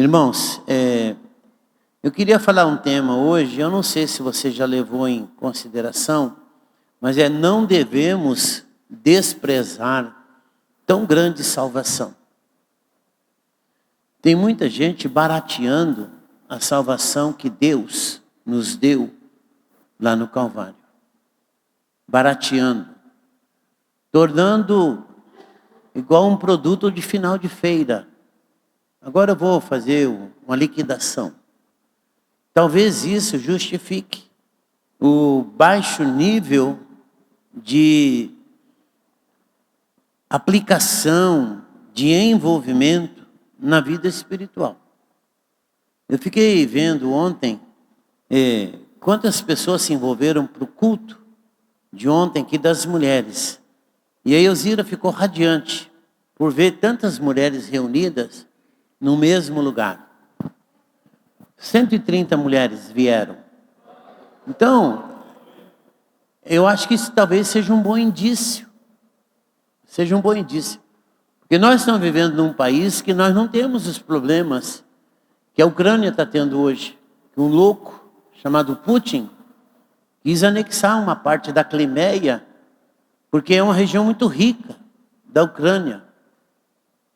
Irmãos, eu queria falar um tema hoje, eu não sei se você já levou em consideração, mas não devemos desprezar tão grande salvação. Tem muita gente barateando a salvação que Deus nos deu lá no Calvário. Barateando. Tornando igual um produto de final de feira. Agora eu vou fazer uma liquidação. Talvez isso justifique o baixo nível de aplicação, de envolvimento na vida espiritual. Eu fiquei vendo ontem quantas pessoas se envolveram para o culto de ontem aqui das mulheres. E a Elzira ficou radiante por ver tantas mulheres reunidas no mesmo lugar. 130 mulheres vieram. Então, eu acho que isso talvez seja um bom indício. Seja um bom indício. Porque nós estamos vivendo num país que nós não temos os problemas que a Ucrânia está tendo hoje. Um louco chamado Putin quis anexar uma parte da Crimeia, porque é uma região muito rica da Ucrânia.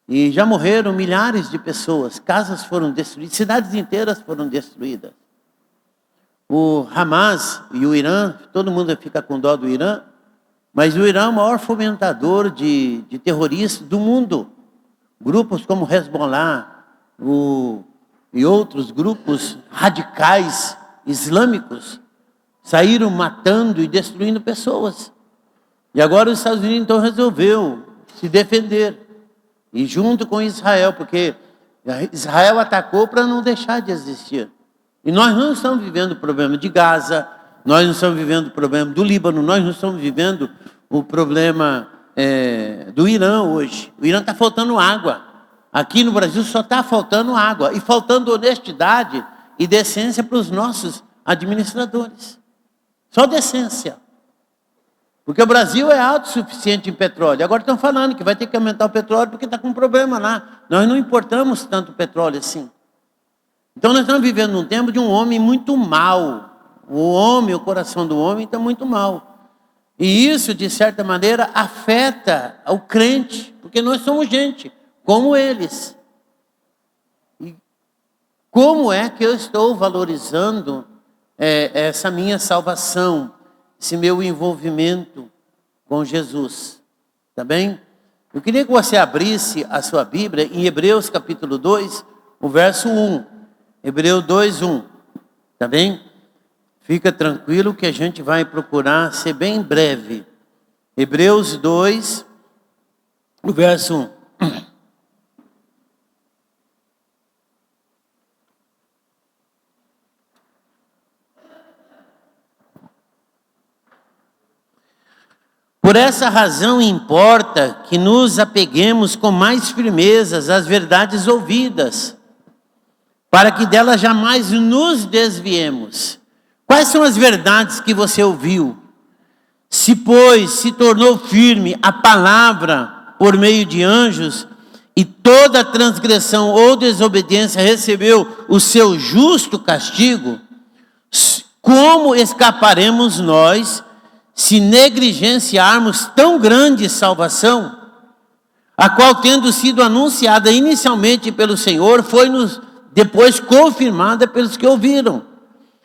E já morreram milhares de pessoas, casas foram destruídas, cidades inteiras foram destruídas. O Hamas e o Irã, todo mundo fica com dó do Irã, mas o Irã é o maior fomentador de terroristas do mundo. Grupos como Hezbollah e outros grupos radicais islâmicos saíram matando e destruindo pessoas. E agora os Estados Unidos então resolveu se defender. E junto com Israel, porque Israel atacou para não deixar de existir. E nós não estamos vivendo o problema de Gaza, nós não estamos vivendo o problema do Líbano, nós não estamos vivendo o problema do Irã hoje. O Irã está faltando água. Aqui no Brasil só está faltando água e faltando honestidade e decência para os nossos administradores. Só decência. Porque o Brasil é autossuficiente em petróleo. Agora estão falando que vai ter que aumentar o petróleo porque está com um problema lá. Nós não importamos tanto petróleo assim. Então nós estamos vivendo num tempo de um homem muito mau. O coração do homem está muito mau. E isso, de certa maneira, afeta o crente. Porque nós somos gente, como eles. E como é que eu estou valorizando essa minha salvação? Esse meu envolvimento com Jesus, tá bem? Eu queria que você abrisse a sua Bíblia em Hebreus capítulo 2, o verso 1. Hebreus 2, 1, tá bem? Fica tranquilo que a gente vai procurar ser bem breve. Hebreus 2, o verso 1. Por essa razão importa que nos apeguemos com mais firmeza às verdades ouvidas, para que delas jamais nos desviemos. Quais são as verdades que você ouviu? Se, pois, se tornou firme a palavra por meio de anjos, e toda transgressão ou desobediência recebeu o seu justo castigo, como escaparemos nós, se negligenciarmos tão grande salvação, a qual, tendo sido anunciada inicialmente pelo Senhor, foi-nos depois confirmada pelos que ouviram,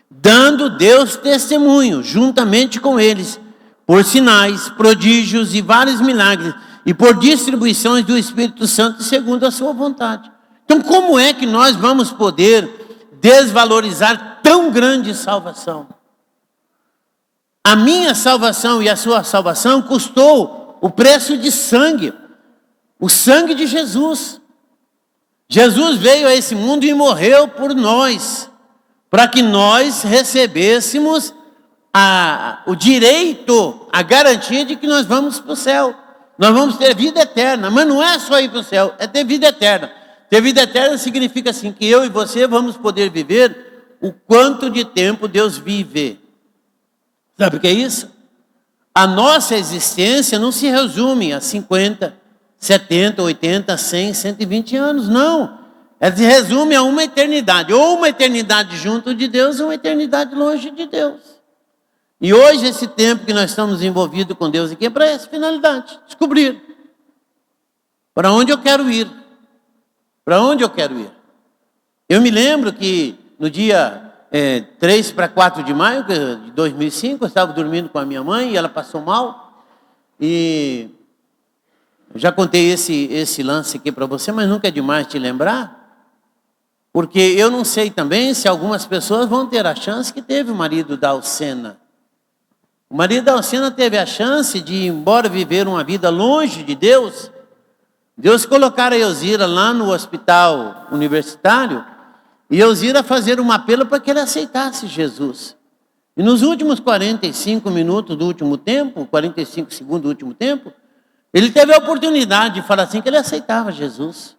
dando Deus testemunho, juntamente com eles, por sinais, prodígios e vários milagres, e por distribuições do Espírito Santo, segundo a sua vontade. Então, como é que nós vamos poder desvalorizar tão grande salvação? A minha salvação e a sua salvação custou o preço de sangue, o sangue de Jesus. Jesus veio a esse mundo e morreu por nós, para que nós recebêssemos o direito, a garantia de que nós vamos para o céu. Nós vamos ter vida eterna, mas não é só ir para o céu, é ter vida eterna. Ter vida eterna significa assim, que eu e você vamos poder viver o quanto de tempo Deus vive. Sabe o que é isso? A nossa existência não se resume a 50, 70, 80, 100, 120 anos, não. Ela se resume a uma eternidade. Ou uma eternidade junto de Deus, ou uma eternidade longe de Deus. E hoje, esse tempo que nós estamos envolvidos com Deus aqui é para essa finalidade. Descobrir. Para onde eu quero ir. Para onde eu quero ir. Eu me lembro que no dia 3 para 4 de maio de 2005, eu estava dormindo com a minha mãe e ela passou mal. E eu já contei esse lance aqui para você, mas nunca é demais te lembrar. Porque eu não sei também se algumas pessoas vão ter a chance que teve o marido da Alcena. O marido da Alcena teve a chance de, embora viver uma vida longe de Deus, Deus colocar a Elzira lá no hospital universitário e Elzira fazer um apelo para que ele aceitasse Jesus. E nos últimos 45 minutos do último tempo, 45 segundos do último tempo, ele teve a oportunidade de falar assim que ele aceitava Jesus.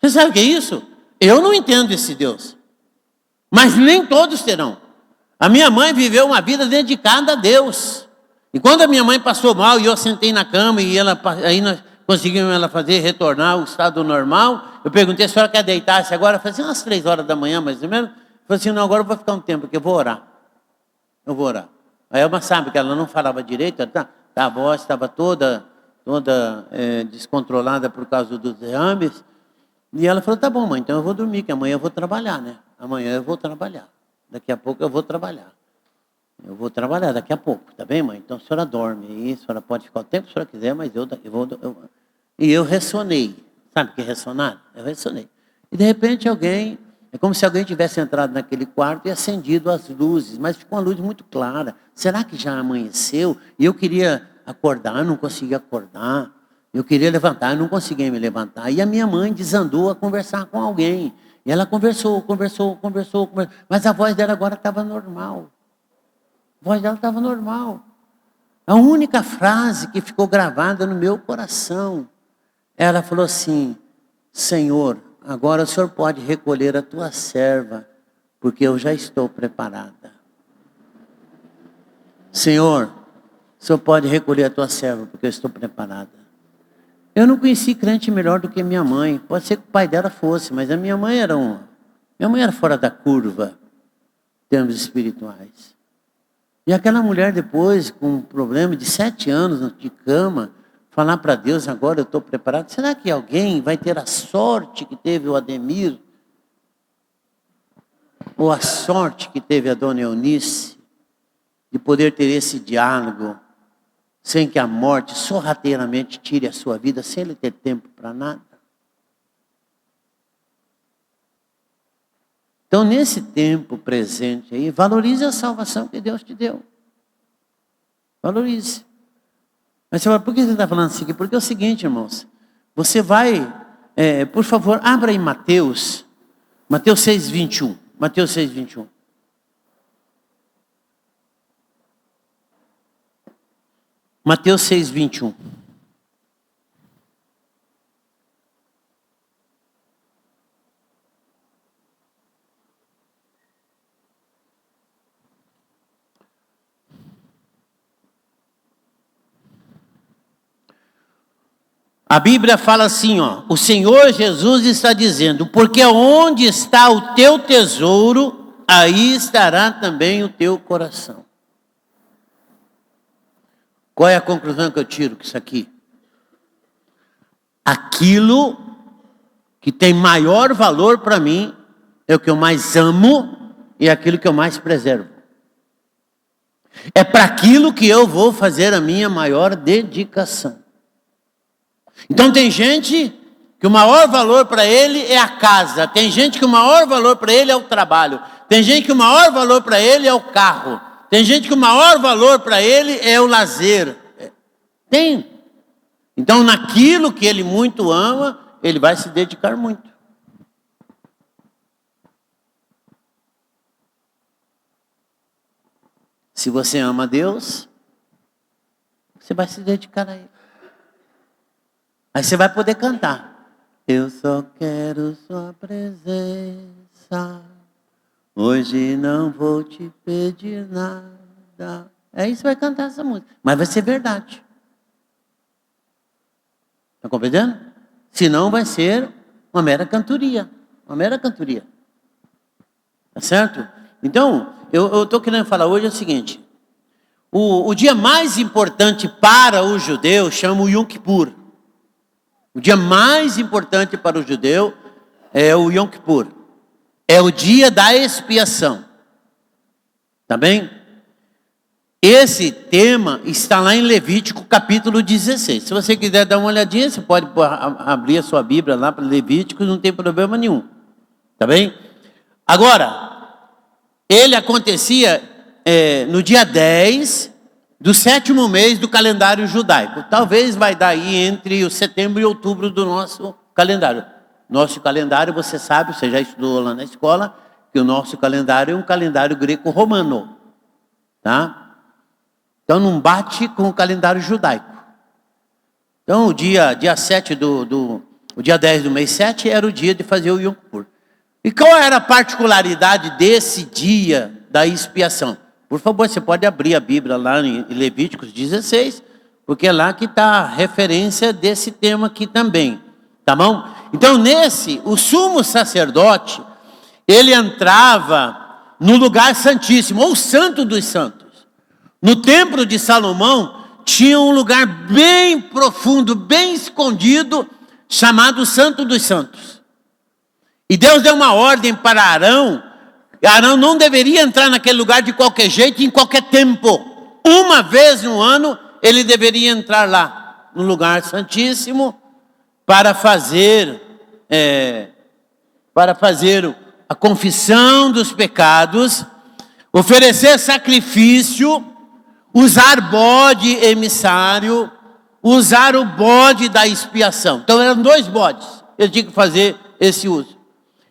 Você sabe o que é isso? Eu não entendo esse Deus. Mas nem todos terão. A minha mãe viveu uma vida dedicada a Deus. E quando a minha mãe passou mal e eu sentei na cama e aí nós conseguimos ela retornar ao estado normal, eu perguntei, a senhora quer deitar-se agora? Eu falei assim, umas 3 horas da manhã mais ou menos. Eu falei assim, não, agora eu vou ficar um tempo, porque eu vou orar. Eu vou orar. Aí ela sabe que ela não falava direito, a voz estava toda descontrolada por causa dos derrames. E ela falou, tá bom, mãe, então eu vou dormir, que amanhã eu vou trabalhar, né? Amanhã eu vou trabalhar. Daqui a pouco eu vou trabalhar. Eu vou trabalhar daqui a pouco, tá bem, mãe? Então a senhora dorme aí, a senhora pode ficar o tempo que a senhora quiser, mas eu vou. E eu ressonei. Sabe o que é ressonar? Eu ressonei. E de repente é como se alguém tivesse entrado naquele quarto e acendido as luzes, mas ficou uma luz muito clara. Será que já amanheceu? E eu queria acordar, não conseguia acordar. Eu queria levantar, eu não conseguia me levantar. E a minha mãe desandou a conversar com alguém. E ela conversou. Mas a voz dela agora estava normal. A voz dela estava normal. A única frase que ficou gravada no meu coração, ela falou assim, Senhor, agora o Senhor pode recolher a tua serva, porque eu já estou preparada. Senhor, o Senhor pode recolher a tua serva, porque eu estou preparada. Eu não conheci crente melhor do que minha mãe. Pode ser que o pai dela fosse, mas a minha mãe era fora da curva, em termos espirituais. E aquela mulher depois, com um problema de 7 anos de cama, falar para Deus, agora eu estou preparado. Será que alguém vai ter a sorte que teve o Ademir? Ou a sorte que teve a dona Eunice? De poder ter esse diálogo, sem que a morte sorrateiramente tire a sua vida, sem ele ter tempo para nada. Então, nesse tempo presente aí, valorize a salvação que Deus te deu. Valorize. Mas você fala, por que você está falando assim? Porque é o seguinte, irmãos. Você vai, por favor, abra aí Mateus 6:21. Mateus 6:21. Mateus 6:21. A Bíblia fala assim, o Senhor Jesus está dizendo, porque onde está o teu tesouro, aí estará também o teu coração. Qual é a conclusão que eu tiro com isso aqui? Aquilo que tem maior valor para mim é o que eu mais amo e é aquilo que eu mais preservo. É para aquilo que eu vou fazer a minha maior dedicação. Então tem gente que o maior valor para ele é a casa. Tem gente que o maior valor para ele é o trabalho. Tem gente que o maior valor para ele é o carro. Tem gente que o maior valor para ele é o lazer. Tem. Então naquilo que ele muito ama, ele vai se dedicar muito. Se você ama Deus, você vai se dedicar a Ele. Aí você vai poder cantar. Eu só quero sua presença. Hoje não vou te pedir nada. Aí você vai cantar essa música. Mas vai ser verdade. Está compreendendo? Senão vai ser uma mera cantoria. Uma mera cantoria. Tá certo? Então, eu estou querendo falar hoje é o seguinte. O dia mais importante para o judeu chama o Yom Kippur. O dia mais importante para o judeu é o Yom Kippur. É o dia da expiação. Tá bem? Esse tema está lá em Levítico capítulo 16. Se você quiser dar uma olhadinha, você pode abrir a sua Bíblia lá para Levítico, não tem problema nenhum. Tá bem? Agora, ele acontecia no dia 10 do 7º mês do calendário judaico. Talvez vai dar aí entre o setembro e outubro do nosso calendário. Nosso calendário, você sabe, você já estudou lá na escola, que o nosso calendário é um calendário greco-romano. Tá? Então não bate com o calendário judaico. Então o dia 7 o dia 10 do mês 7 era o dia de fazer o Yom Kippur. E qual era a particularidade desse dia da expiação? Por favor, você pode abrir a Bíblia lá em Levíticos 16, porque é lá que está a referência desse tema aqui também. Tá bom? Então o sumo sacerdote, ele entrava no lugar santíssimo, ou santo dos santos. No templo de Salomão, tinha um lugar bem profundo, bem escondido, chamado Santo dos Santos. E Deus deu uma ordem para Arão. Arão não deveria entrar naquele lugar de qualquer jeito, em qualquer tempo. Uma vez no ano, ele deveria entrar lá, no lugar santíssimo, para fazer a confissão dos pecados, oferecer sacrifício, usar bode emissário, usar o bode da expiação. Então eram 2 bodes, ele tinha que fazer esse uso.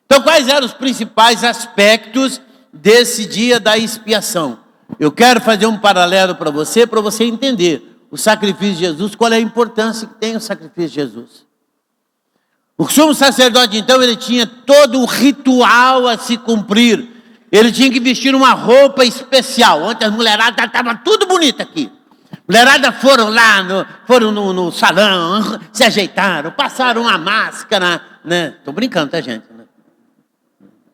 Então quais eram os principais aspectos desse dia da expiação? Eu quero fazer um paralelo para você entender o sacrifício de Jesus, qual é a importância que tem o sacrifício de Jesus. O sumo sacerdote, então, ele tinha todo um ritual a se cumprir. Ele tinha que vestir uma roupa especial. Ontem as mulheradas estavam tudo bonita aqui. Mulheradas foram lá, foram no salão, se ajeitaram, passaram uma máscara, né? Estou brincando, tá, gente?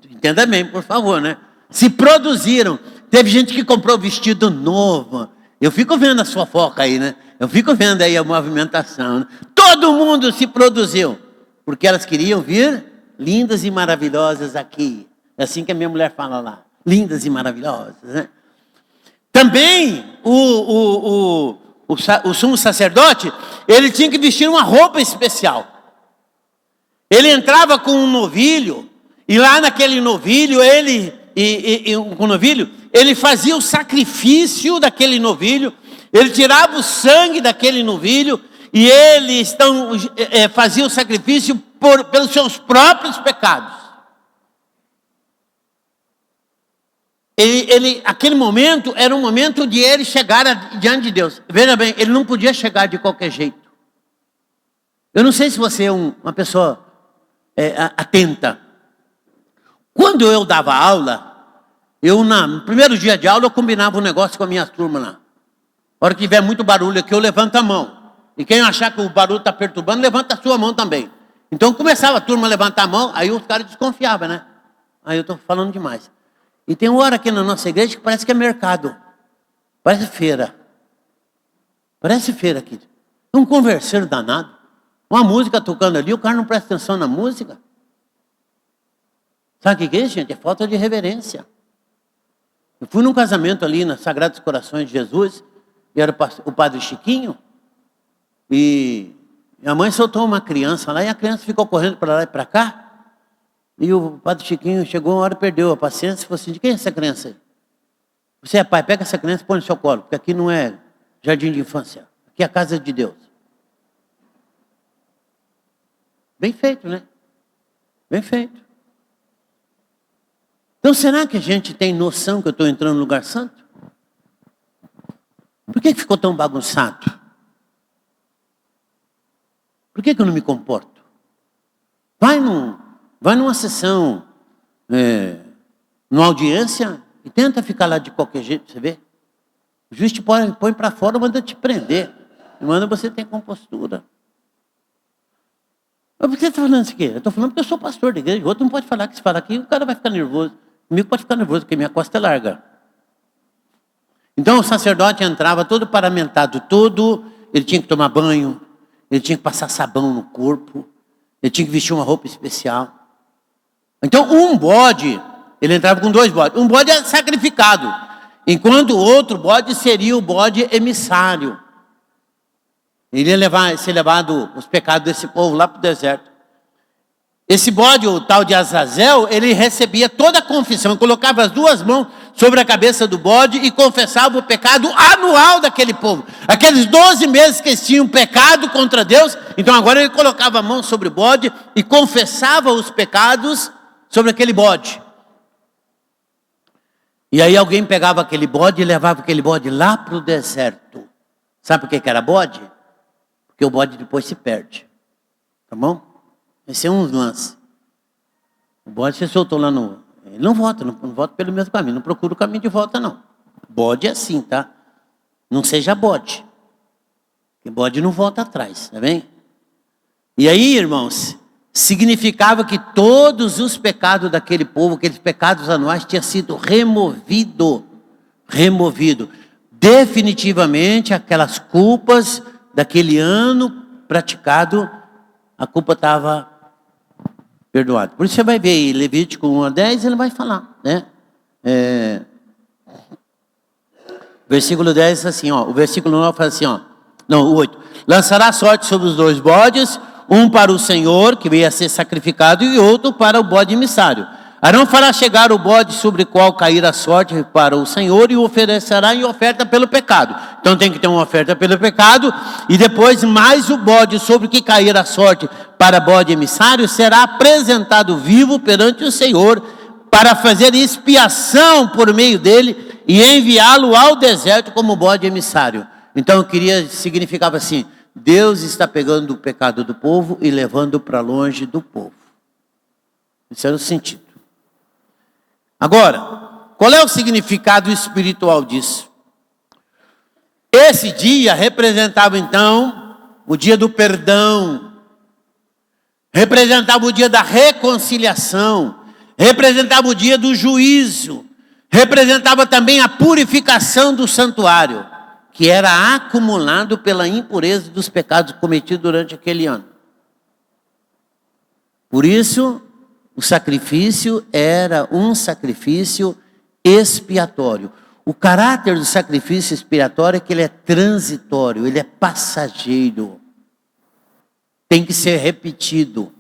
Entenda bem, por favor, né? Se produziram. Teve gente que comprou vestido novo. Eu fico vendo a sua foca aí, né? Eu fico vendo aí a movimentação. Né? Todo mundo se produziu. Porque elas queriam vir lindas e maravilhosas aqui. É assim que a minha mulher fala lá. Lindas e maravilhosas, né? Também o sumo sacerdote, ele tinha que vestir uma roupa especial. Ele entrava com um novilho, e lá naquele novilho, ele fazia o sacrifício daquele novilho, ele tirava o sangue daquele novilho, e ele fazia o sacrifício pelos seus próprios pecados. Aquele momento era um momento de ele chegar diante de Deus. Veja bem, ele não podia chegar de qualquer jeito. Eu não sei se você é uma pessoa atenta. Quando eu dava aula, no primeiro dia de aula, eu combinava um negócio com a minha turma lá. A hora que tiver muito barulho aqui, eu levanto a mão. E quem achar que o barulho está perturbando, levanta a sua mão também. Então começava a turma a levantar a mão, aí os caras desconfiavam, né? Aí eu estou falando demais. E tem uma hora aqui na nossa igreja que parece que é mercado. Parece feira. Parece feira aqui. Um converseiro danado. Uma música tocando ali, o cara não presta atenção na música. Sabe o que é isso, gente? É falta de reverência. Eu fui num casamento ali na Sagrados Corações de Jesus, e era o padre Chiquinho, e minha mãe soltou uma criança lá, e a criança ficou correndo para lá e para cá, e o padre Chiquinho chegou uma hora, perdeu a paciência, e falou assim: de quem é essa criança aí? Você é pai, pega essa criança e põe no seu colo, porque aqui não é jardim de infância, aqui é a casa de Deus. Bem feito, né? Bem feito. Então, será que a gente tem noção que eu estou entrando no lugar santo? Por que ficou tão bagunçado? Por que eu não me comporto? Vai numa sessão, numa audiência, e tenta ficar lá de qualquer jeito, você vê? O juiz te põe para fora, manda te prender, e manda você ter compostura. Mas por que você está falando isso aqui? Eu estou falando porque eu sou pastor da igreja. O outro não pode falar, que se falar aqui, o cara vai ficar nervoso. Comigo pode ficar nervoso, porque minha costa é larga. Então o sacerdote entrava todo paramentado, ele tinha que tomar banho, ele tinha que passar sabão no corpo, ele tinha que vestir uma roupa especial. Então um bode, ele entrava com 2 bodes. Um bode é sacrificado, enquanto o outro bode seria o bode emissário. Ele ia ser levado os pecados desse povo lá para o deserto. Esse bode, o tal de Azazel, ele recebia toda a confissão, colocava as 2 mãos sobre a cabeça do bode e confessava o pecado anual daquele povo. Aqueles 12 meses que eles tinham pecado contra Deus, então agora ele colocava a mão sobre o bode e confessava os pecados sobre aquele bode. E aí alguém pegava aquele bode e levava aquele bode lá para o deserto. Sabe por que era bode? Porque o bode depois se perde. Tá bom? Esse é um lance. O bode você soltou lá no... Ele não volta pelo mesmo caminho. Não procura o caminho de volta, não. Bode é assim, tá? Não seja bode. Porque bode não volta atrás, tá bem? E aí, irmãos, significava que todos os pecados daquele povo, aqueles pecados anuais, tinham sido removido. Definitivamente, aquelas culpas daquele ano praticado, a culpa estava perdoada. Por isso você vai ver aí, Levítico 1-10, ele vai falar, né? Versículo 10 assim, ó. O versículo 9 fala assim, ó. Não, o 8. Lançará sorte sobre os 2 bodes, um para o Senhor, que veio a ser sacrificado, e outro para o bode emissário. Arão fará chegar o bode sobre o qual cair a sorte para o Senhor e o oferecerá em oferta pelo pecado. Então tem que ter uma oferta pelo pecado, e depois mais o bode sobre o que cair a sorte para bode emissário será apresentado vivo perante o Senhor para fazer expiação por meio dele e enviá-lo ao deserto como bode emissário. Então significava assim, Deus está pegando o pecado do povo e levando para longe do povo. Esse era o sentido. Agora, qual é o significado espiritual disso? Esse dia representava então o dia do perdão, representava o dia da reconciliação, representava o dia do juízo, representava também a purificação do santuário, que era acumulado pela impureza dos pecados cometidos durante aquele ano. Por isso, o sacrifício era um sacrifício expiatório. O caráter do sacrifício expiatório é que ele é transitório, ele é passageiro. Tem que ser repetido.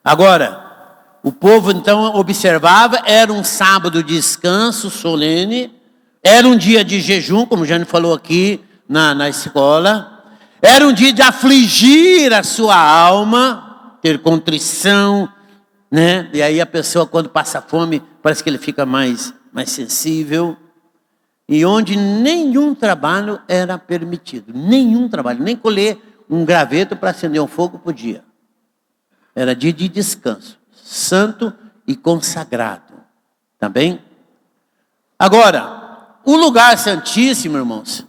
Agora, o povo então observava, era um sábado de descanso solene, era um dia de jejum, como já falou aqui na escola, era um dia de afligir a sua alma, ter contrição, né? E aí a pessoa, quando passa fome, parece que ele fica mais sensível. E onde nenhum trabalho era permitido, nenhum trabalho, nem colher um graveto para acender um fogo podia. Era dia de descanso, santo e consagrado, tá bem? Agora, o lugar santíssimo, irmãos,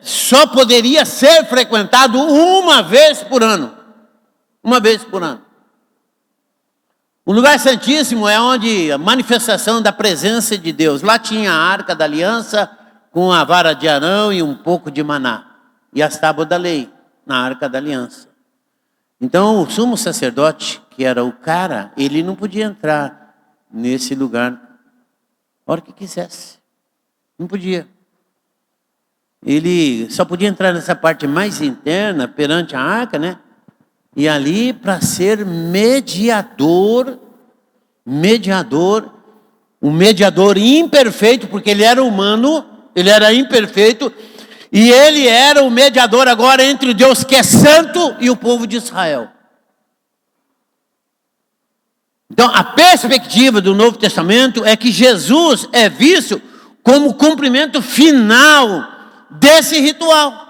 só poderia ser frequentado uma vez por ano. Uma vez por ano. O lugar santíssimo é onde a manifestação da presença de Deus. Lá tinha a arca da aliança com a vara de Arão e um pouco de maná. E as tábuas da lei na arca da aliança. Então o sumo sacerdote, que era o cara, ele não podia entrar nesse lugar a hora que quisesse. Não podia. Ele só podia entrar nessa parte mais interna, perante a arca, né? E ali para ser mediador, um mediador imperfeito, porque ele era humano, ele era imperfeito, e ele era o mediador agora entre o Deus que é santo e o povo de Israel. Então a perspectiva do Novo Testamento é que Jesus é visto como o cumprimento final desse ritual.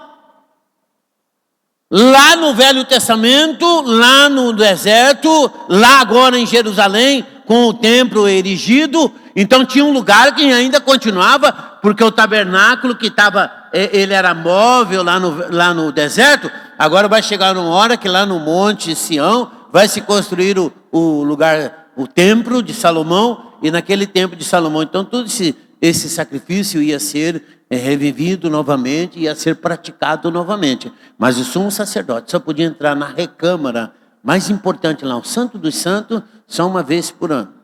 Lá no Velho Testamento, lá no deserto, lá agora em Jerusalém, com o templo erigido, então tinha um lugar que ainda continuava, porque o tabernáculo que estava, ele era móvel lá no deserto, Agora vai chegar uma hora que lá no Monte Sião vai se construir o lugar, o templo de Salomão, e naquele templo de Salomão, então todo esse sacrifício ia ser revivido novamente, ia ser praticado novamente. Mas o sumo sacerdote só podia entrar na recâmara mais importante lá, o Santo dos Santos, só uma vez por ano.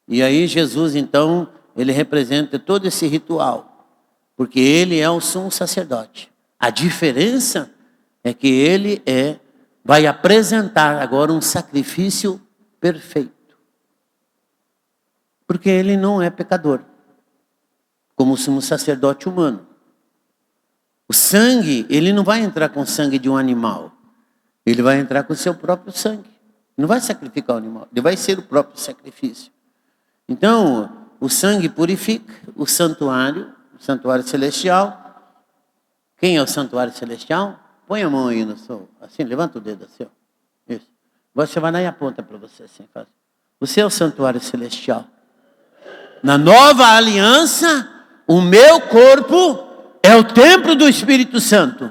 E aí Jesus, então, ele representa todo esse ritual, porque ele é o sumo sacerdote. A diferença é que ele vai apresentar agora um sacrifício perfeito. Porque ele não é pecador, como o sumo sacerdote humano. O sangue, ele não vai entrar com o sangue de um animal. Ele vai entrar com o seu próprio sangue. Não vai sacrificar o animal, ele vai ser o próprio sacrifício. Então, o sangue purifica o santuário celestial. Quem é o santuário celestial? Põe a mão aí no seu, assim, levanta o dedo assim, ó. Isso. Você vai lá e aponta para você assim, faz. Você é o santuário celestial. Na nova aliança, o meu corpo é o templo do Espírito Santo.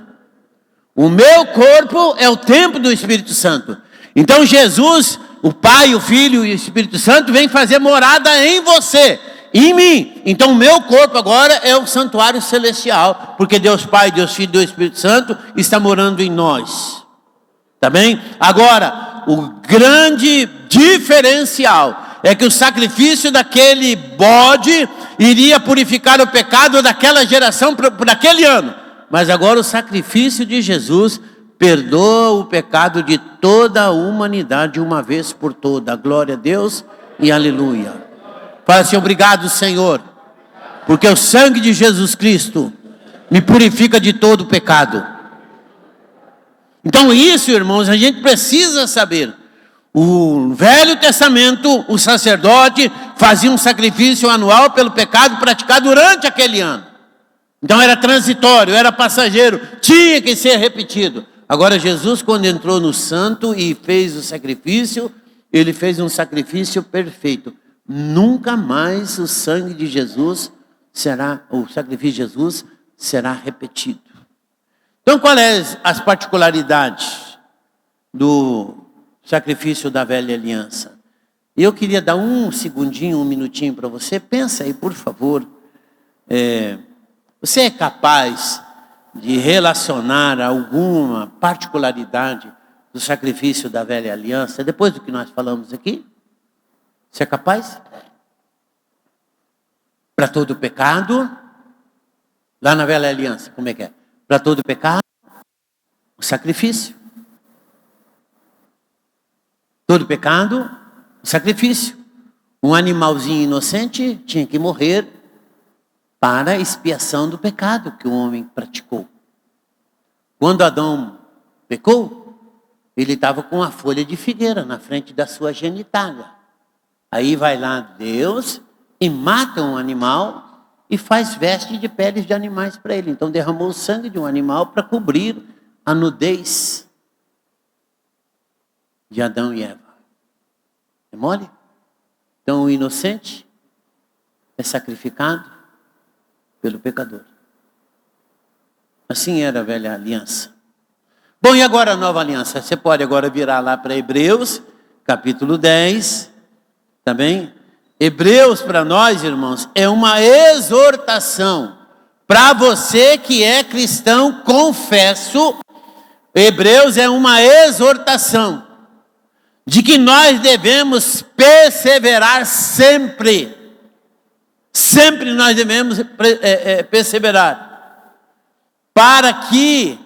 O meu corpo é o templo do Espírito Santo. Então Jesus, o Pai, o Filho e o Espírito Santo vêm fazer morada em você, em mim. Então o meu corpo agora é o santuário celestial, porque Deus Pai, Deus Filho e Deus Espírito Santo está morando em nós. Tá bem? Agora, o grande diferencial é que o sacrifício daquele bode iria purificar o pecado daquela geração por aquele ano. Mas agora o sacrifício de Jesus perdoa o pecado de toda a humanidade uma vez por toda. Glória a Deus e aleluia. Fala assim: obrigado, Senhor, porque o sangue de Jesus Cristo me purifica de todo o pecado. Então isso, irmãos, a gente precisa saber. O Velho Testamento, o sacerdote fazia um sacrifício anual pelo pecado praticado durante aquele ano. Então era transitório, era passageiro, tinha que ser repetido. Agora Jesus, quando entrou no santo e fez o sacrifício, ele fez um sacrifício perfeito. Nunca mais o sangue de Jesus o sacrifício de Jesus será repetido. Então quais as particularidades do sacrifício da velha aliança? Eu queria dar um segundinho, um minutinho para você. Pensa aí, por favor. Você é capaz de relacionar alguma particularidade do sacrifício da velha aliança, depois do que nós falamos aqui? Você é capaz? Para todo pecado, lá na velha aliança, como é que é? Para todo pecado, o sacrifício. Todo pecado, o sacrifício. Um animalzinho inocente tinha que morrer para a expiação do pecado que o homem praticou. Quando Adão pecou, ele estava com a folha de figueira na frente da sua genitália. Aí vai lá Deus e mata um animal e faz veste de peles de animais para ele. Então derramou o sangue de um animal para cobrir a nudez de Adão e Eva. É mole? Então o inocente é sacrificado pelo pecador. Assim era a velha aliança. Bom, e agora a nova aliança? Você pode agora virar lá para Hebreus, capítulo 10, tá bem? Hebreus para nós, irmãos, é uma exortação. Para você que é cristão, confesso, Hebreus é uma exortação de que nós devemos perseverar sempre. Sempre nós devemos perseverar, para que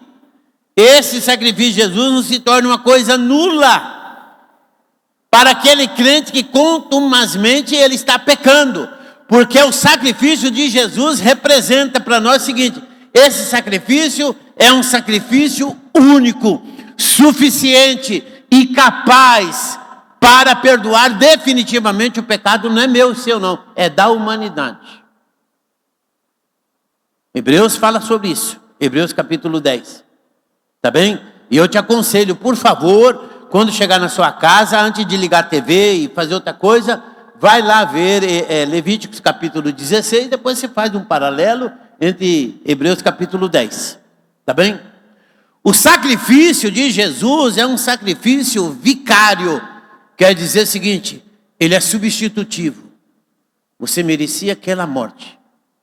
esse sacrifício de Jesus não se torne uma coisa nula, para aquele crente que contumazmente ele está pecando, porque o sacrifício de Jesus representa para nós o seguinte: esse sacrifício é um sacrifício único, suficiente e capaz para perdoar definitivamente o pecado. Não é meu e seu não, é da humanidade. Hebreus fala sobre isso, Hebreus capítulo 10, tá bem? E eu te aconselho, por favor, quando chegar na sua casa, antes de ligar a TV e fazer outra coisa, vai lá ver Levíticos capítulo 16, depois você faz um paralelo entre Hebreus capítulo 10, tá bem? O sacrifício de Jesus é um sacrifício vicário. Quer dizer o seguinte, ele é substitutivo. Você merecia aquela morte,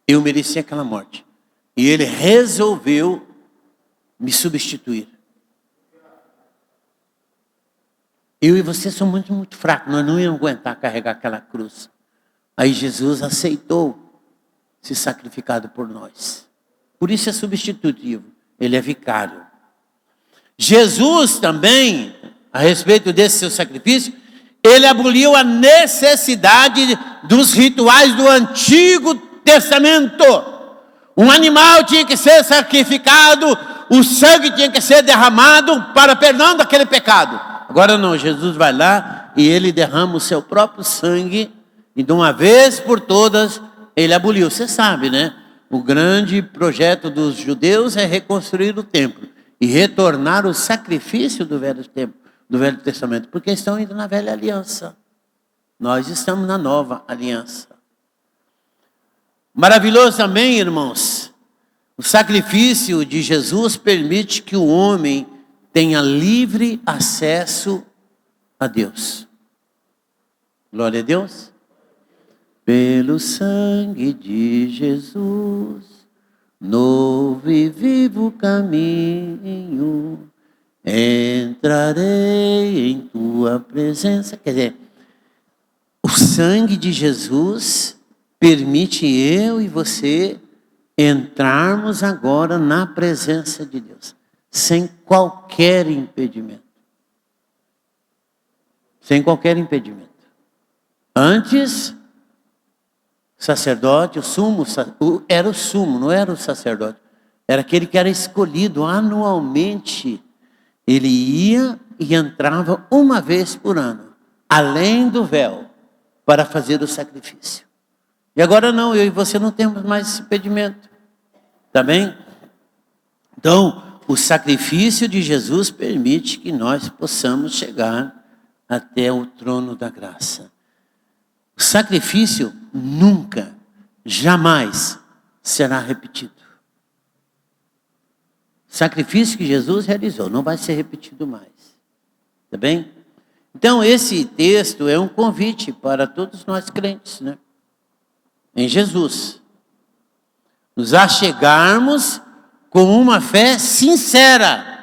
eu merecia aquela morte. E ele resolveu me substituir. Eu e você somos muito, muito fracos, nós não íamos aguentar carregar aquela cruz. Aí Jesus aceitou ser sacrificado por nós. Por isso é substitutivo, ele é vicário. Jesus também, a respeito desse seu sacrifício, ele aboliu a necessidade dos rituais do Antigo Testamento. Um animal tinha que ser sacrificado, o sangue tinha que ser derramado para perdão daquele pecado. Agora não, Jesus vai lá e ele derrama o seu próprio sangue e de uma vez por todas ele aboliu. Você sabe, né? O grande projeto dos judeus é reconstruir o templo e retornar o sacrifício do Velho Testamento, porque estão indo na velha aliança. Nós estamos na nova aliança. Maravilhoso também, irmãos. O sacrifício de Jesus permite que o homem tenha livre acesso a Deus. Glória a Deus. Pelo sangue de Jesus, novo e vivo caminho, entrarei em tua presença. Quer dizer, o sangue de Jesus permite eu e você entrarmos agora na presença de Deus, sem qualquer impedimento. Sem qualquer impedimento. Antes, o sacerdote, era o sumo, não era o sacerdote. Era aquele que era escolhido anualmente. Ele ia e entrava uma vez por ano, além do véu, para fazer o sacrifício. E agora não, eu e você não temos mais esse impedimento. Tá bem? Então, o sacrifício de Jesus permite que nós possamos chegar até o trono da graça. O sacrifício nunca, jamais será repetido. O sacrifício que Jesus realizou não vai ser repetido mais. Tá bem? Então, esse texto é um convite para todos nós crentes, né? Em Jesus. Nos achegarmos com uma fé sincera.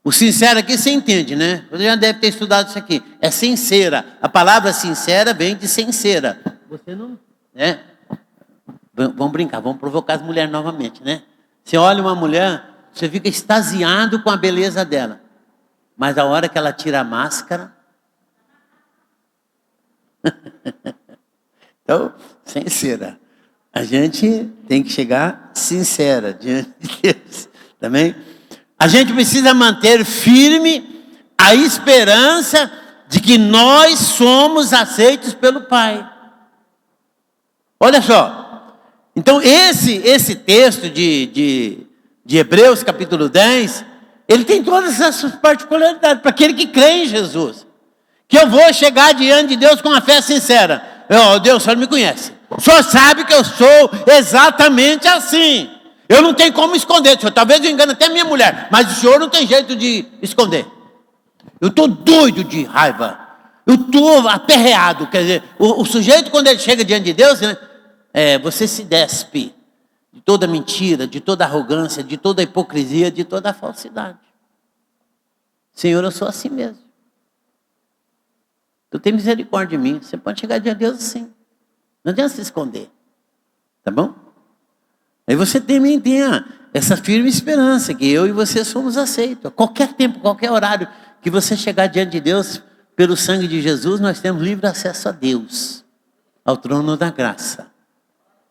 O sincero aqui você entende, né? Você já deve ter estudado isso aqui. É sincera. A palavra sincera vem de sincera. Você não... né? Vamos brincar, vamos provocar as mulheres novamente, né? Você olha uma mulher, você fica extasiado com a beleza dela. Mas a hora que ela tira a máscara... Então, sincera. A gente tem que chegar sincera diante de Deus. Também. A gente precisa manter firme a esperança de que nós somos aceitos pelo Pai. Olha só. Então, esse texto de Hebreus, capítulo 10, ele tem todas essas particularidades para aquele que crê em Jesus. Que eu vou chegar diante de Deus com uma fé sincera. Deus, o Senhor me conhece. O Senhor sabe que eu sou exatamente assim. Eu não tenho como esconder. Senhor, talvez eu engane até minha mulher, mas o Senhor não tem jeito de esconder. Eu estou doido de raiva. Eu estou aperreado. Quer dizer, o sujeito, quando ele chega diante de Deus, né, você se despe de toda mentira, de toda arrogância, de toda hipocrisia, de toda falsidade. Senhor, eu sou assim mesmo. Tu tem misericórdia de mim. Você pode chegar diante de Deus assim. Não adianta se esconder. Tá bom? Aí você também tenha essa firme esperança que eu e você somos aceitos. A qualquer tempo, qualquer horário que você chegar diante de Deus, pelo sangue de Jesus, nós temos livre acesso a Deus, ao trono da graça.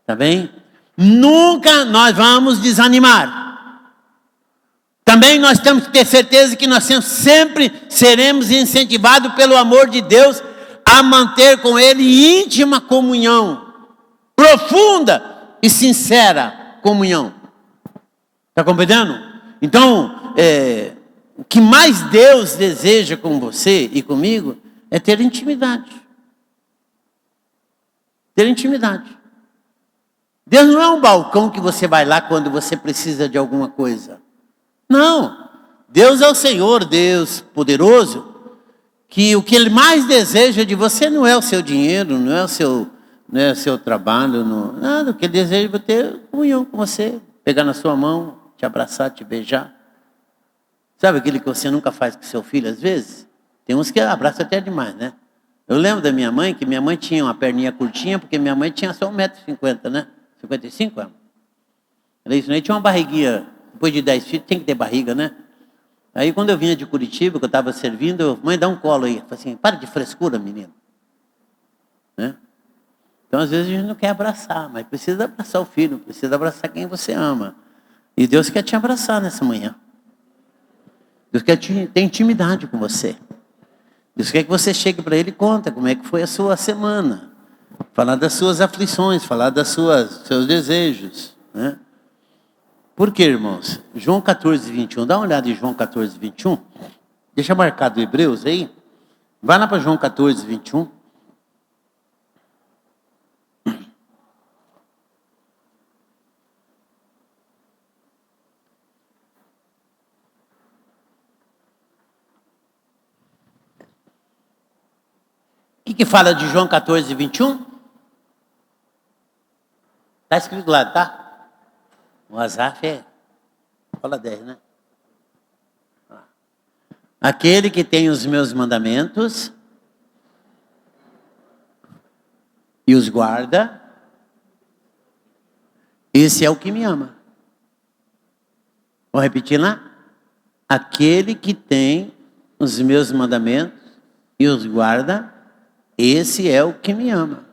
Tá bem? Nunca nós vamos desanimar. Também nós temos que ter certeza que nós sempre seremos incentivados pelo amor de Deus a manter com Ele íntima comunhão, profunda e sincera comunhão. Está compreendendo? Então, o que mais Deus deseja com você e comigo é ter intimidade. Ter intimidade. Deus não é um balcão que você vai lá quando você precisa de alguma coisa. Não. Deus é o Senhor, Deus poderoso, que o que Ele mais deseja de você não é o seu dinheiro, não é o seu trabalho, nada. O que Ele deseja é ter comunhão com você, pegar na sua mão, te abraçar, te beijar. Sabe aquele que você nunca faz com seu filho às vezes? Tem uns que abraçam até demais, né? Eu lembro da minha mãe, que minha mãe tinha uma perninha curtinha, porque minha mãe tinha só 1,50 m, né? 55 anos. Era isso, né? Tinha uma barriguinha, depois de 10 filhos, tem que ter barriga, né? Aí quando eu vinha de Curitiba, que eu estava servindo, mãe, dá um colo aí. Eu falei assim, para de frescura, menino. Né? Então às vezes a gente não quer abraçar, mas precisa abraçar o filho, precisa abraçar quem você ama. E Deus quer te abraçar nessa manhã. Deus quer ter intimidade com você. Deus quer que você chegue para Ele e conta como é que foi a sua semana. Falar das suas aflições, falar dos seus desejos. Né? Por quê, irmãos? João 14, 21. Dá uma olhada em João 14, 21. Deixa marcado Hebreus aí. Vai lá para João 14, 21. O que fala de João 14, 21? Está escrito lá, tá? O Asaf fala 10, né? Aquele que tem os meus mandamentos e os guarda, esse é o que me ama. Vou repetir lá? Aquele que tem os meus mandamentos e os guarda, esse é o que me ama.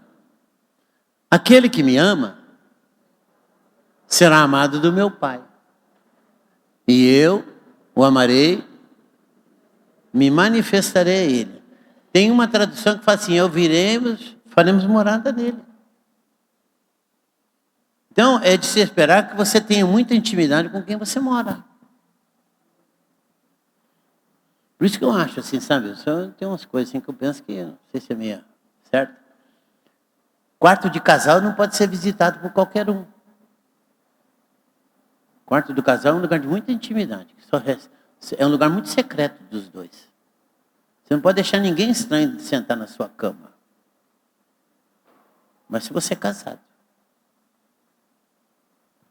Aquele que me ama será amado do meu Pai. E eu o amarei, me manifestarei a Ele. Tem uma tradução que fala assim, faremos morada nele. Então, é de se esperar que você tenha muita intimidade com quem você mora. Por isso que eu acho assim, sabe? Tem umas coisas assim que eu penso que, não sei se é meio certo. Quarto de casal não pode ser visitado por qualquer um. Quarto do casal é um lugar de muita intimidade. É um lugar muito secreto dos dois. Você não pode deixar ninguém estranho sentar na sua cama. Mas se você é casado,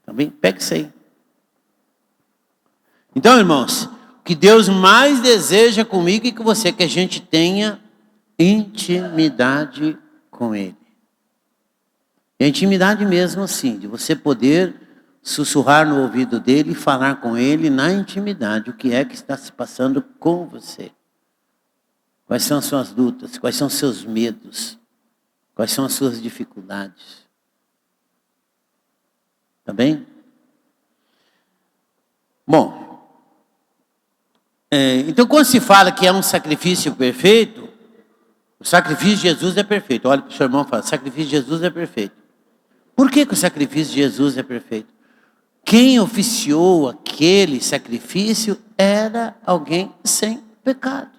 também pega isso aí. Então, irmãos, o que Deus mais deseja comigo e com você é que a gente tenha intimidade com Ele. E a intimidade mesmo assim, de você poder sussurrar no ouvido dele e falar com ele na intimidade o que é que está se passando com você. Quais são as suas lutas, quais são os seus medos, quais são as suas dificuldades. Tá bem? Bom, então quando se fala que é um sacrifício perfeito, o sacrifício de Jesus é perfeito. Olha para o seu irmão e fala, o sacrifício de Jesus é perfeito. Por que o sacrifício de Jesus é perfeito? Quem oficiou aquele sacrifício era alguém sem pecado.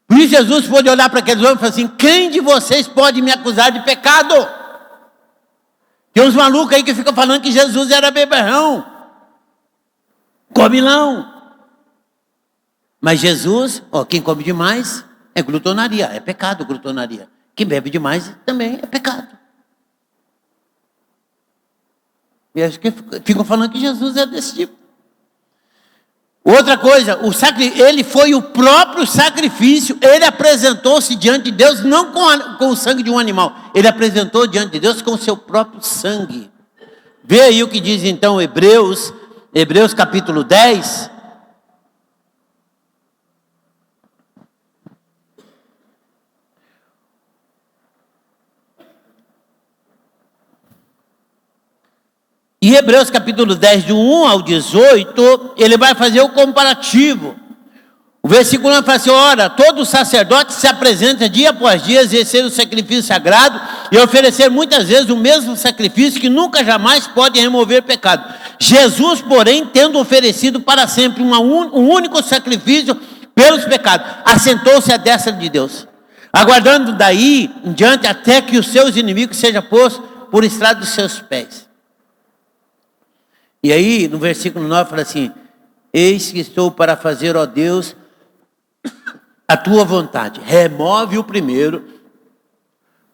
Por isso Jesus pôde olhar para aqueles homens e falar assim, quem de vocês pode me acusar de pecado? Tem uns malucos aí que ficam falando que Jesus era beberrão, comilão. Mas Jesus, quem come demais é glutonaria, é pecado glutonaria. Quem bebe demais também é pecado. E acho que ficam falando que Jesus é desse tipo. Outra coisa, ele foi o próprio sacrifício, ele apresentou-se diante de Deus, não com o sangue de um animal, ele apresentou diante de Deus com o seu próprio sangue. Vê aí o que diz então Hebreus capítulo 10. Em Hebreus capítulo 10, do 1 ao 18, ele vai fazer o comparativo. O versículo 1 fala assim, ora, todo sacerdote se apresenta dia após dia, exercer o sacrifício sagrado e oferecer muitas vezes o mesmo sacrifício que nunca jamais pode remover pecado. Jesus, porém, tendo oferecido para sempre um único sacrifício pelos pecados, assentou-se à destra de Deus, aguardando daí em diante até que os seus inimigos sejam postos por estrado dos seus pés. E aí, no versículo 9, fala assim: eis que estou para fazer, ó Deus, a tua vontade. Remove o primeiro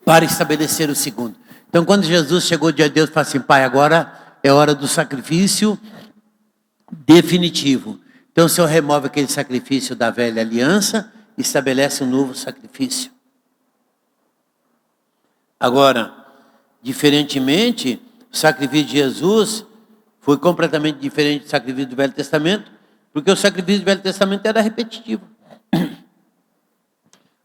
para estabelecer o segundo. Então, quando Jesus chegou diante de Deus, fala assim: Pai, agora é hora do sacrifício definitivo. Então, o Senhor remove aquele sacrifício da velha aliança e estabelece um novo sacrifício. Agora, diferentemente, o sacrifício de Jesus foi completamente diferente do sacrifício do Velho Testamento, porque o sacrifício do Velho Testamento era repetitivo.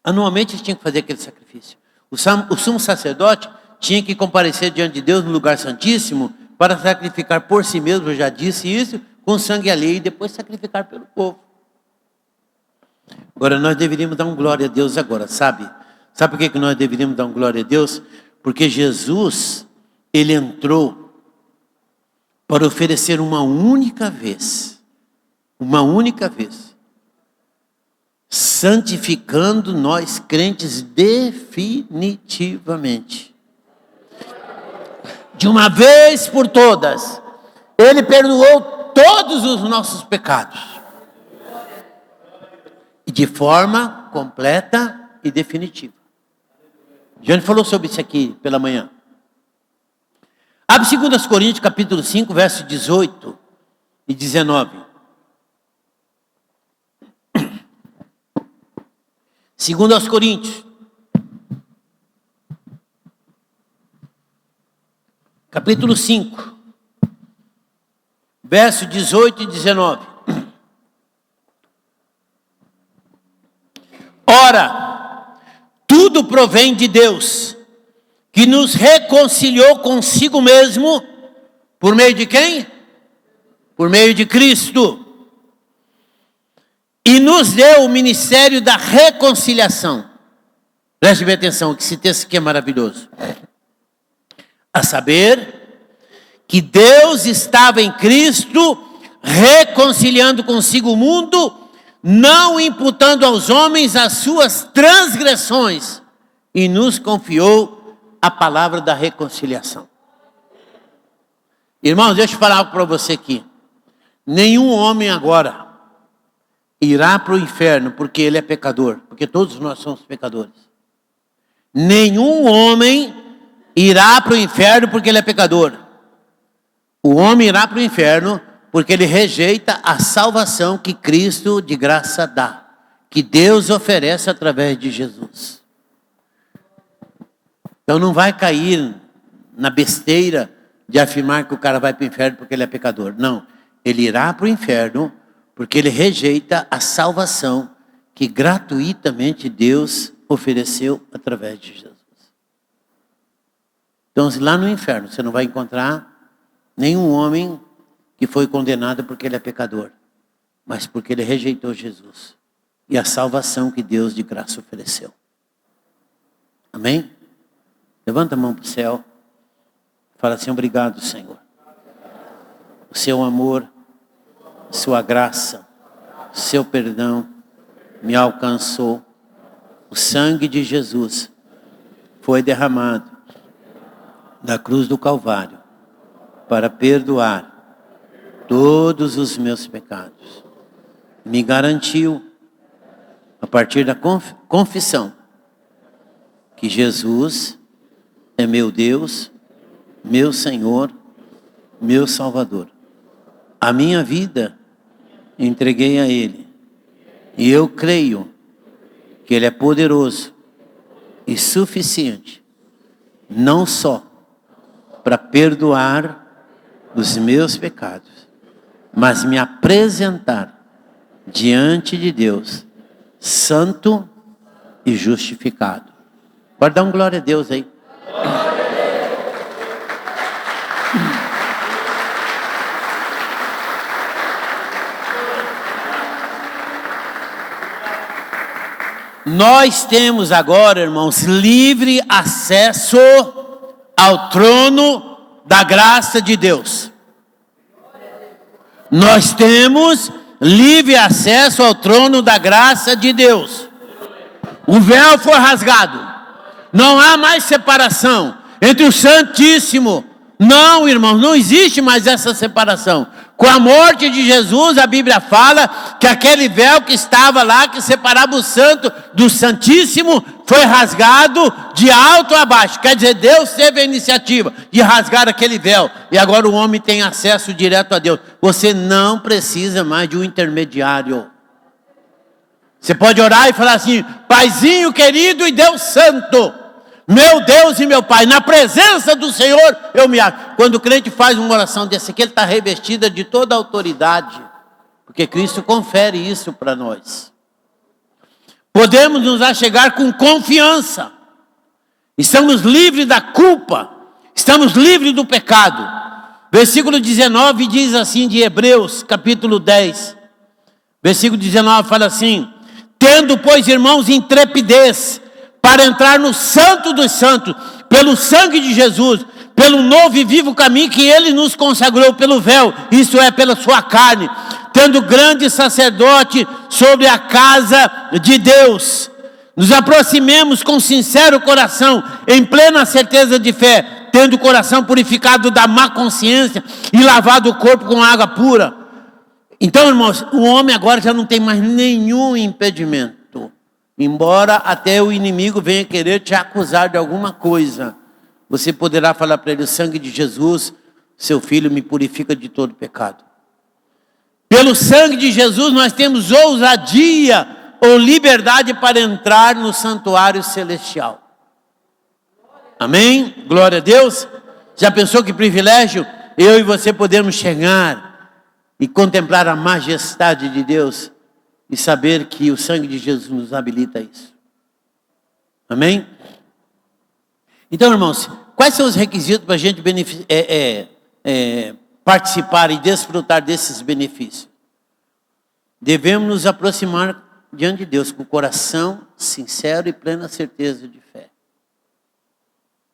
Anualmente eles tinham que fazer aquele sacrifício. O sumo sacerdote tinha que comparecer diante de Deus no lugar santíssimo para sacrificar por si mesmo, eu já disse isso, com sangue alheio e depois sacrificar pelo povo. Agora nós deveríamos dar um glória a Deus agora, sabe? Sabe por que nós deveríamos dar um glória a Deus? Porque Jesus, ele entrou para oferecer uma única vez, santificando nós crentes definitivamente. De uma vez por todas, ele perdoou todos os nossos pecados. E de forma completa e definitiva. A gente falou sobre isso aqui pela manhã. Abre 2 Coríntios capítulo 5, versos 18 e 19. 2 Coríntios, capítulo 5, versos 18 e 19. Ora, tudo provém de Deus, que nos reconciliou consigo mesmo, por meio de quem? Por meio de Cristo. E nos deu o ministério da reconciliação. Preste bem atenção, que esse texto aqui é maravilhoso. A saber, que Deus estava em Cristo, reconciliando consigo o mundo, não imputando aos homens as suas transgressões, e nos confiou a palavra da reconciliação. Irmãos, deixa eu falar algo para você aqui. Nenhum homem agora irá para o inferno porque ele é pecador, porque todos nós somos pecadores. Nenhum homem irá para o inferno porque ele é pecador. O homem irá para o inferno porque ele rejeita a salvação que Cristo de graça dá, que Deus oferece através de Jesus. Então não vai cair na besteira de afirmar que o cara vai para o inferno porque ele é pecador. Não, ele irá para o inferno porque ele rejeita a salvação que gratuitamente Deus ofereceu através de Jesus. Então, lá no inferno, você não vai encontrar nenhum homem que foi condenado porque ele é pecador, mas porque ele rejeitou Jesus e a salvação que Deus de graça ofereceu. Amém? Levanta a mão para o céu. Fala assim: obrigado, Senhor. O seu amor, sua graça, seu perdão me alcançou. O sangue de Jesus foi derramado na cruz do Calvário para perdoar todos os meus pecados. Me garantiu, a partir da confissão, que Jesus é meu Deus, meu Senhor, meu Salvador. A minha vida entreguei a Ele. E eu creio que Ele é poderoso e suficiente, não só para perdoar os meus pecados, mas me apresentar diante de Deus, santo e justificado. Pode dar um glória a Deus aí. Nós temos agora, irmãos, livre acesso ao trono da graça de Deus. Nós temos livre acesso ao trono da graça de Deus. O véu foi rasgado. Não há mais separação entre o Santíssimo Não, irmão, não existe mais essa separação. Com a morte de Jesus, a Bíblia fala que aquele véu que estava lá, que separava o santo do santíssimo, foi rasgado de alto a baixo. Quer dizer, Deus teve a iniciativa de rasgar aquele véu. E agora o homem tem acesso direto a Deus. Você não precisa mais de um intermediário. Você pode orar e falar assim: Paizinho querido e Deus santo, meu Deus e meu Pai, na presença do Senhor eu me acho. Quando o crente faz uma oração dessa aqui, ele está revestida de toda a autoridade, porque Cristo confere isso para nós. Podemos nos achegar com confiança. Estamos livres da culpa, estamos livres do pecado. Versículo 19 diz assim, de Hebreus, capítulo 10. Versículo 19 fala assim: tendo, pois, irmãos, intrepidez para entrar no santo dos santos, pelo sangue de Jesus, pelo novo e vivo caminho que Ele nos consagrou pelo véu, isto é, pela sua carne, tendo grande sacerdote sobre a casa de Deus, nos aproximemos com sincero coração, em plena certeza de fé, tendo o coração purificado da má consciência e lavado o corpo com água pura. Então, irmãos, o homem agora já não tem mais nenhum impedimento. Embora até o inimigo venha querer te acusar de alguma coisa, você poderá falar para ele: o sangue de Jesus, seu filho, me purifica de todo pecado. Pelo sangue de Jesus nós temos ousadia ou liberdade para entrar no santuário celestial. Amém? Glória a Deus. Já pensou que privilégio eu e você podemos chegar e contemplar a majestade de Deus e saber que o sangue de Jesus nos habilita a isso? Amém? Então, irmãos, quais são os requisitos para a gente participar e desfrutar desses benefícios? Devemos nos aproximar diante de Deus com o coração sincero e plena certeza de fé,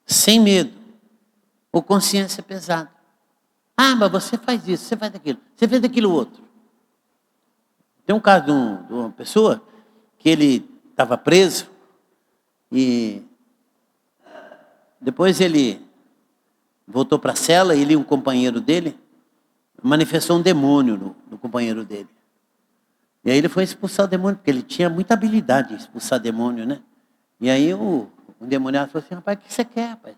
sem medo ou consciência pesada. Ah, mas você faz isso, você faz aquilo, você fez aquilo outro. Tem um caso de uma pessoa que ele estava preso e depois ele voltou para a cela e ele e um companheiro dele manifestou um demônio no companheiro dele. E aí ele foi expulsar o demônio, porque ele tinha muita habilidade em expulsar demônio, né? E aí o endemoniado falou assim: rapaz, o que você quer, rapaz?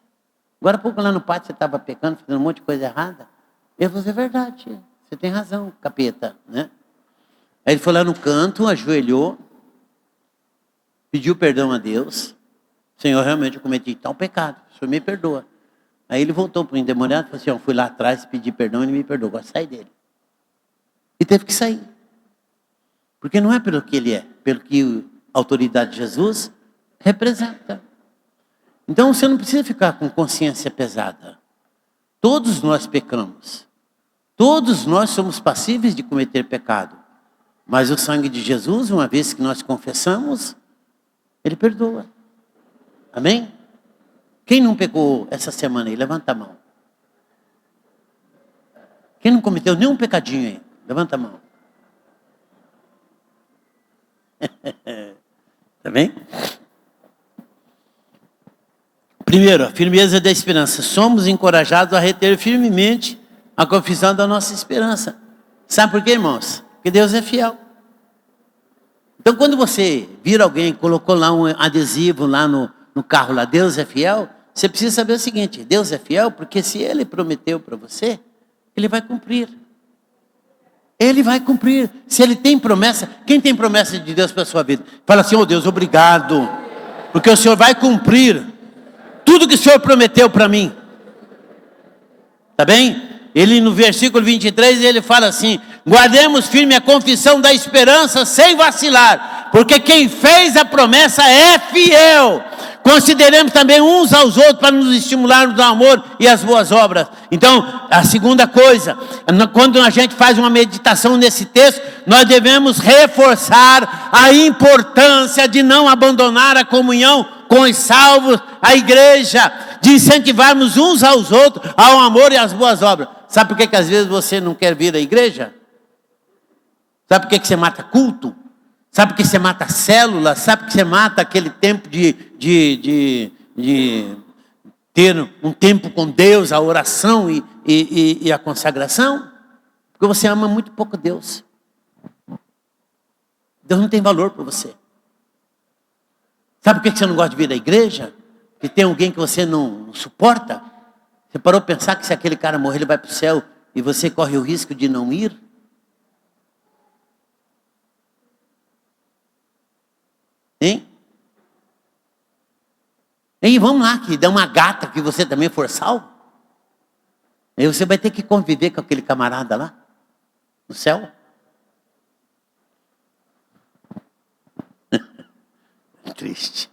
Agora há pouco lá no pátio você estava pecando, fazendo um monte de coisa errada. Ele falou: é verdade, você tem razão, capeta, né? Aí ele foi lá no canto, ajoelhou, pediu perdão a Deus. Senhor, realmente eu cometi tal pecado, o Senhor me perdoa. Aí ele voltou para o endemoniado e falou assim: eu fui lá atrás, pedi perdão, ele me perdoou, agora sai dele. E teve que sair. Porque não é pelo que ele é, pelo que a autoridade de Jesus representa. Então você não precisa ficar com consciência pesada. Todos nós pecamos. Todos nós somos passíveis de cometer pecado. Mas o sangue de Jesus, uma vez que nós confessamos, Ele perdoa. Amém? Quem não pecou essa semana aí? Levanta a mão. Quem não cometeu nenhum pecadinho aí? Levanta a mão. Tá bem? Primeiro, a firmeza da esperança. Somos encorajados a reter firmemente a confissão da nossa esperança. Sabe por quê, irmãos? Porque Deus é fiel. Então, quando você vira alguém, colocou lá um adesivo lá no carro, lá, Deus é fiel, você precisa saber o seguinte: Deus é fiel porque se Ele prometeu para você, Ele vai cumprir. Ele vai cumprir. Se Ele tem promessa, quem tem promessa de Deus para a sua vida? Fala assim: oh Deus, obrigado, porque o Senhor vai cumprir tudo que o Senhor prometeu para mim. Tá bem? Ele no versículo 23, ele fala assim: guardemos firme a confissão da esperança sem vacilar, porque quem fez a promessa é fiel. Consideremos também uns aos outros para nos estimularmos ao amor e às boas obras. Então, a segunda coisa, quando a gente faz uma meditação nesse texto, nós devemos reforçar a importância de não abandonar a comunhão com os salvos, a igreja, de incentivarmos uns aos outros ao amor e às boas obras. Sabe por que às vezes você não quer vir à igreja? Sabe por que você mata culto? Sabe por que você mata célula? Sabe por que você mata aquele tempo de ter um tempo com Deus, a oração e a consagração? Porque você ama muito pouco Deus. Deus não tem valor para você. Sabe por que você não gosta de vir à igreja? Que tem alguém que você não suporta? Você parou para pensar que se aquele cara morrer, ele vai para o céu e você corre o risco de não ir? Hein? E vamos lá, que dá uma gata que você também for salvo. Aí você vai ter que conviver com aquele camarada lá, no céu. É triste.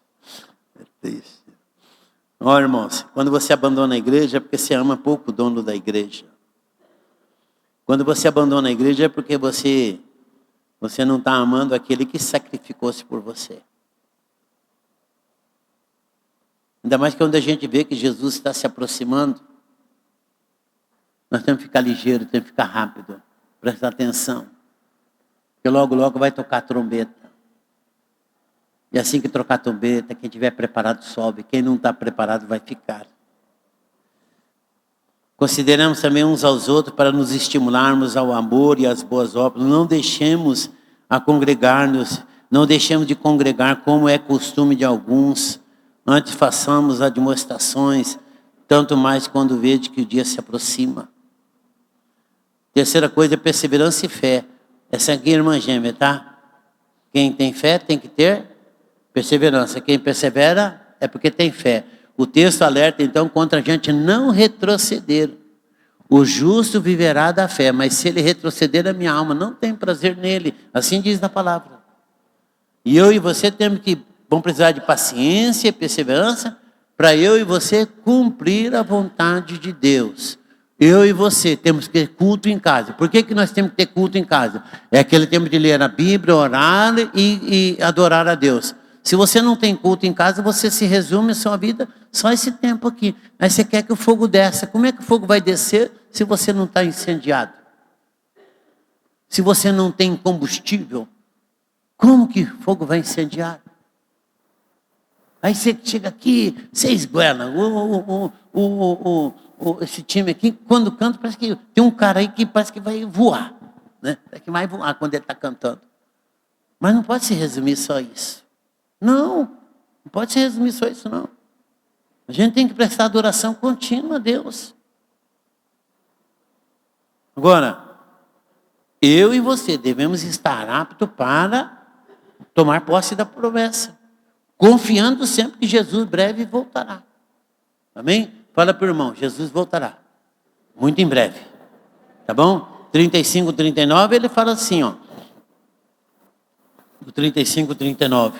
É triste. Ó, irmãos, quando você abandona a igreja é porque você ama pouco o dono da igreja. Quando você abandona a igreja é porque você não está amando aquele que sacrificou-se por você. Ainda mais que quando a gente vê que Jesus está se aproximando, nós temos que ficar ligeiro, temos que ficar rápido, prestar atenção. Porque logo, logo vai tocar a trombeta. E assim que trocar a trombeta, quem estiver preparado sobe, quem não está preparado vai ficar. Consideramos também uns aos outros para nos estimularmos ao amor e às boas obras. Não deixemos a congregar-nos, não deixemos de congregar como é costume de alguns. Antes façamos admoestações, tanto mais quando vede que o dia se aproxima. Terceira coisa é perseverança e fé. Essa aqui é a irmã gêmea, tá? Quem tem fé tem que ter perseverança. Quem persevera é porque tem fé. O texto alerta então contra a gente não retroceder. O justo viverá da fé, mas se ele retroceder, a minha alma não tem prazer nele. Assim diz na palavra. E eu e você vamos precisar de paciência e perseverança para eu e você cumprir a vontade de Deus. Eu e você temos que ter culto em casa. Por que nós temos que ter culto em casa? É aquele tempo de ler a Bíblia, orar e adorar a Deus. Se você não tem culto em casa, você se resume a sua vida só esse tempo aqui. Aí você quer que o fogo desça. Como é que o fogo vai descer se você não está incendiado? Se você não tem combustível, como que o fogo vai incendiar? Aí você chega aqui, você esguela. Esse time aqui, quando canta, parece que tem um cara aí que parece que vai voar. Né? Parece que vai voar quando ele está cantando. Mas não pode se resumir só isso. Não pode se resumir só isso, não. A gente tem que prestar adoração contínua a Deus. Agora, eu e você devemos estar aptos para tomar posse da promessa. Confiando sempre que Jesus breve voltará. Amém? Fala para o irmão, Jesus voltará. Muito em breve. Tá bom? 35, 39, ele fala assim, ó. Do 35, 39.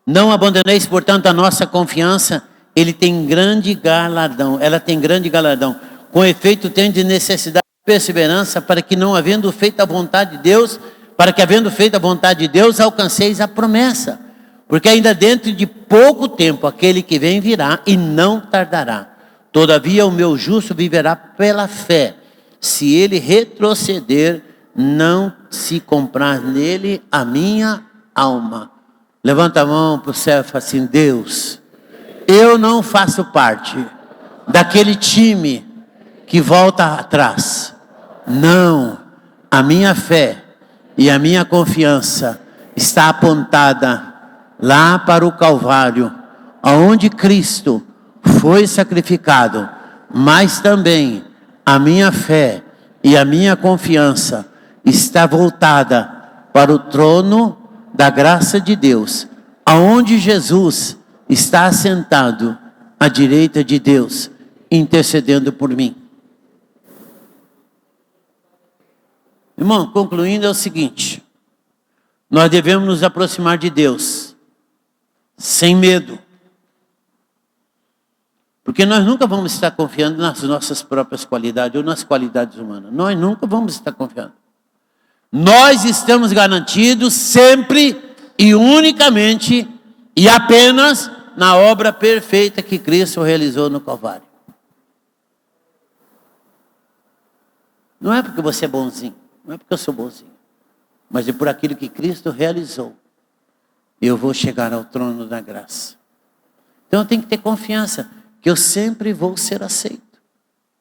Não abandoneis, portanto, a nossa confiança. Ela tem grande galardão. Com efeito, tendes necessidade de perseverança, para que não havendo feito a vontade de Deus, alcanceis a promessa. Porque ainda dentro de pouco tempo, aquele que vem virá e não tardará. Todavia, o meu justo viverá pela fé. Se ele retroceder, não se comprar nele a minha alma. Levanta a mão para o céu e fala assim: Deus, eu não faço parte daquele time que volta atrás. Não, a minha fé e a minha confiança está apontada lá para o Calvário, aonde Cristo foi sacrificado, mas também a minha fé e a minha confiança está voltada para o trono da graça de Deus, aonde Jesus está assentado à direita de Deus, intercedendo por mim. Irmão, concluindo é o seguinte: nós devemos nos aproximar de Deus sem medo, porque nós nunca vamos estar confiando nas nossas próprias qualidades ou nas qualidades humanas. Nós nunca vamos estar confiando. Nós estamos garantidos sempre e unicamente e apenas na obra perfeita que Cristo realizou no Calvário. Não é porque você é bonzinho, não é porque eu sou bonzinho, mas é por aquilo que Cristo realizou. Eu vou chegar ao trono da graça. Então eu tenho que ter confiança. que eu sempre vou ser aceito.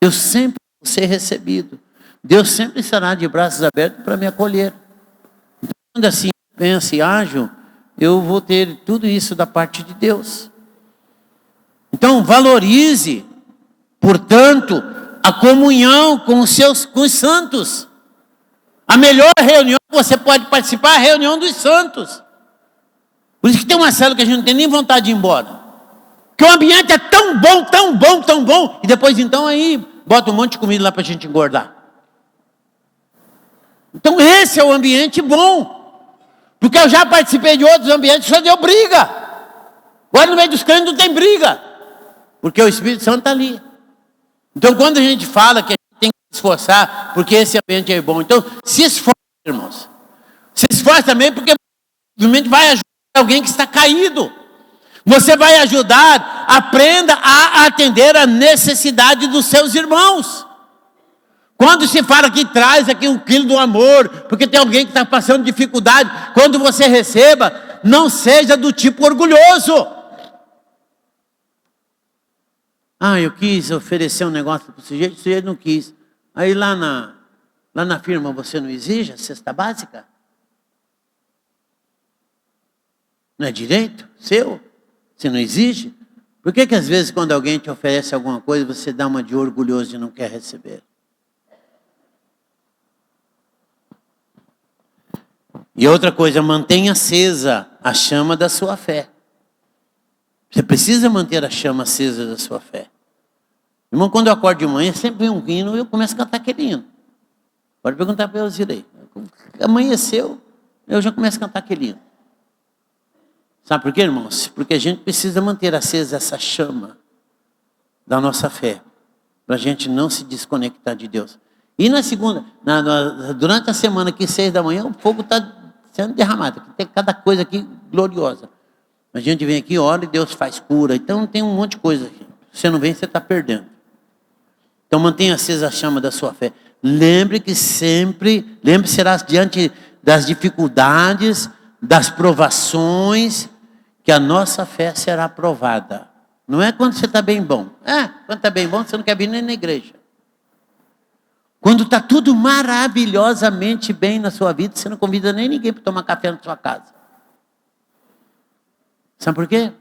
Eu sempre vou ser recebido. Deus sempre estará de braços abertos para me acolher. Então, quando assim penso e ajo, eu vou ter tudo isso da parte de Deus. Então, valorize, portanto, a comunhão com os santos. A melhor reunião que você pode participar é a reunião dos santos. Por isso que tem uma célula que a gente não tem nem vontade de ir embora. Porque o ambiente é tão bom, tão bom, tão bom. E depois então aí bota um monte de comida lá para a gente engordar. Então esse é o ambiente bom. Porque eu já participei de outros ambientes que só deu briga. Agora no meio dos crentes não tem briga. Porque o Espírito Santo está ali. Então quando a gente fala que a gente tem que se esforçar, porque esse ambiente é bom. Então se esforce, irmãos. Se esforce também porque realmente vai ajudar alguém que está caído. Você vai ajudar, aprenda a atender a necessidade dos seus irmãos. Quando se fala que traz aqui 1 quilo do amor, porque tem alguém que está passando dificuldade, quando você receba, não seja do tipo orgulhoso. Eu quis oferecer um negócio para o sujeito não quis. Aí lá na firma você não exige a cesta básica? Não é direito seu? Você não exige? Por que às vezes quando alguém te oferece alguma coisa, você dá uma de orgulhoso e não quer receber? E outra coisa, mantenha acesa a chama da sua fé. Você precisa manter a chama acesa da sua fé. Irmão, quando eu acordo de manhã, sempre vem um hino e eu começo a cantar aquele hino. Pode perguntar para eu, Zirei. Amanheceu, eu já começo a cantar aquele hino. Sabe por quê, irmãos? Porque a gente precisa manter acesa essa chama da nossa fé, para a gente não se desconectar de Deus. E na segunda, durante a semana aqui, 6 da manhã, o fogo está sendo derramado. Tem cada coisa aqui gloriosa. A gente vem aqui, ora e Deus faz cura. Então tem um monte de coisa aqui. Se você não vem, você está perdendo. Então mantenha acesa a chama da sua fé. Lembre-se será diante das dificuldades, das provações, que a nossa fé será provada. Não é quando você está bem bom. Quando está bem bom, você não quer vir nem na igreja. Quando está tudo maravilhosamente bem na sua vida, você não convida nem ninguém para tomar café na sua casa. Sabe por quê?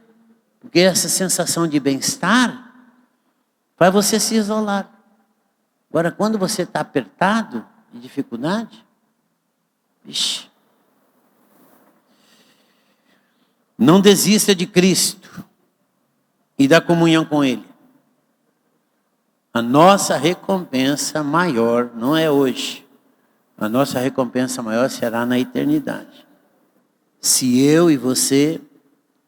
Porque essa sensação de bem-estar faz você se isolar. Agora, quando você está apertado, de dificuldade, vixe. Não desista de Cristo e da comunhão com Ele. A nossa recompensa maior não é hoje. A nossa recompensa maior será na eternidade. Se eu e você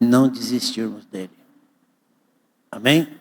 não desistirmos dele. Amém?